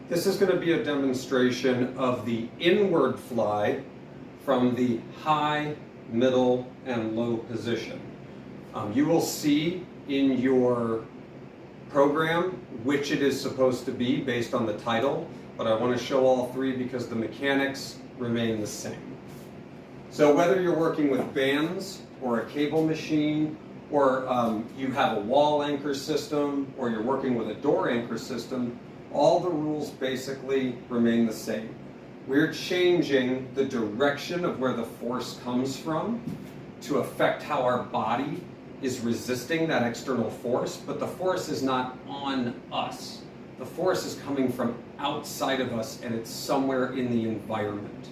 This is going to be a demonstration of the inward fly from the high, middle, and low position. You will see in your program which it is supposed to be based on the title, but I want to show all three because the mechanics remain the same. So whether you're working with bands or a cable machine, or you have a wall anchor system, or you're working with a door anchor system, all the rules basically remain the same. We're changing the direction of where the force comes from to affect how our body is resisting that external force, but the force is not on us. The force is coming from outside of us, and it's somewhere in the environment.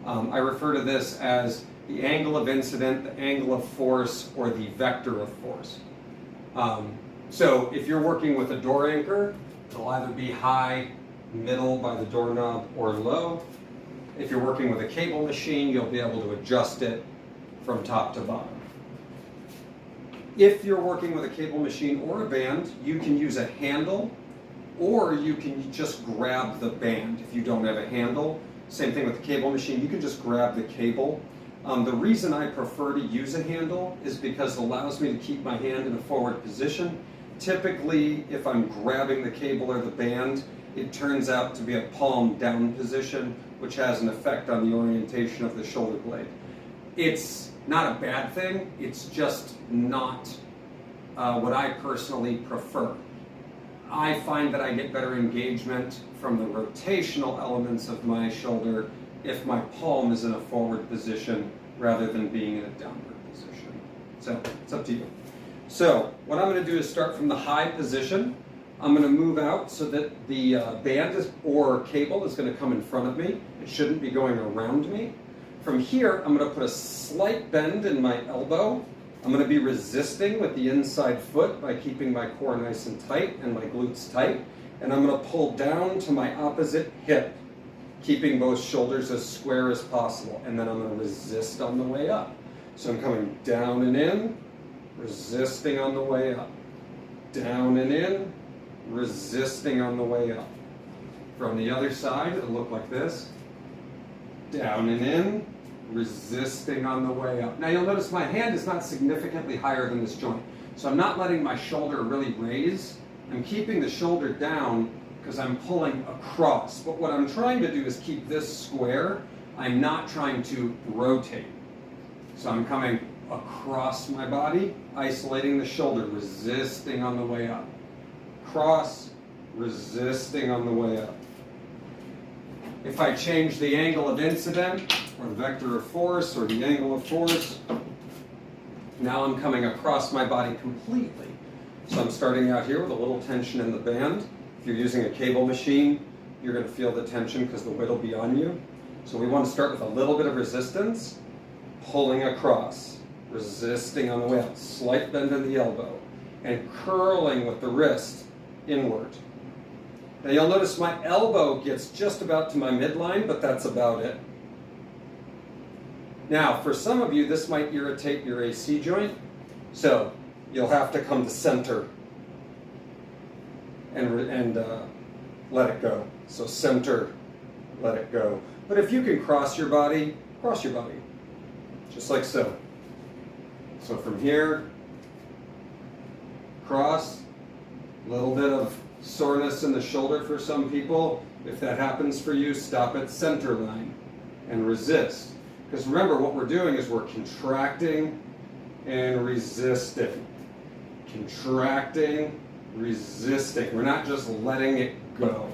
I refer to this as the angle of incident, the angle of force, or the vector of force. So if you're working with a door anchor, it'll either be high, middle by the doorknob, or low. If you're working with a cable machine, you'll be able to adjust it from top to bottom. If you're working with a cable machine or a band, you can use a handle, or you can just grab the band. If you don't have a handle, same thing with the cable machine, you can just grab the cable. The reason I prefer to use a handle is because it allows me to keep my hand in a forward position. Typically, if I'm grabbing the cable or the band, it turns out to be a palm down position, which has an effect on the orientation of the shoulder blade. It's not a bad thing, it's just not what I personally prefer. I find that I get better engagement from the rotational elements of my shoulder if my palm is in a forward position rather than being in a downward position. So it's up to you. So what I'm going to do is start from the high position. I'm going to move out so that the band or cable is going to come in front of me. It shouldn't be going around me. From here, I'm going to put a slight bend in my elbow. I'm going to be resisting with the inside foot by keeping my core nice and tight and my glutes tight. And I'm going to pull down to my opposite hip, keeping both shoulders as square as possible. And then I'm going to resist on the way up. So I'm coming down and in, resisting on the way up. Down and in, resisting on the way up. From the other side, it'll look like this. Down and in, resisting on the way up. Now you'll notice my hand is not significantly higher than this joint. So I'm not letting my shoulder really raise. I'm keeping the shoulder down because I'm pulling across. But what I'm trying to do is keep this square. I'm not trying to rotate. So I'm coming across my body, isolating the shoulder, resisting on the way up. Cross, resisting on the way up. If I change the angle of incident, or the vector of force, or the angle of force, now I'm coming across my body completely. So I'm starting out here with a little tension in the band. If you're using a cable machine, you're going to feel the tension because the weight will be on you. So we want to start with a little bit of resistance, pulling across, resisting on the way up, slight bend in the elbow, and curling with the wrist inward. Now you'll notice my elbow gets just about to my midline, but that's about it. Now, for some of you, this might irritate your AC joint, so you'll have to come to center and let it go. So center, let it go. But if you can cross your body, just like so. So from here, cross, a little bit of soreness in the shoulder for some people. If that happens for you, stop at center line and resist. Because remember, what we're doing is we're contracting and resisting. Contracting, resisting. We're not just letting it go.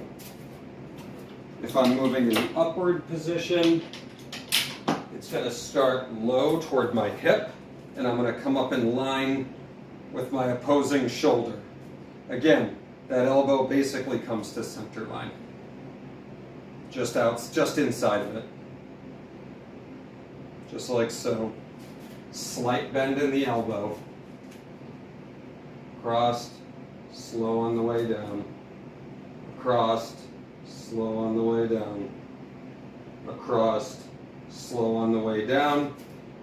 If I'm moving in the upward position, it's going to start low toward my hip, and I'm going to come up in line with my opposing shoulder. Again, that elbow basically comes to center line. Just inside of it. Just like so. Slight bend in the elbow. Crossed, slow on the way down. Crossed, slow on the way down. Across, slow on the way down.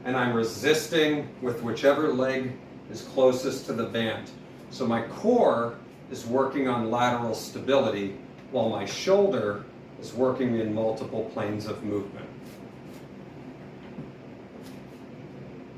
And I'm resisting with whichever leg is closest to the band. So my core is working on lateral stability, while my shoulder is working in multiple planes of movement.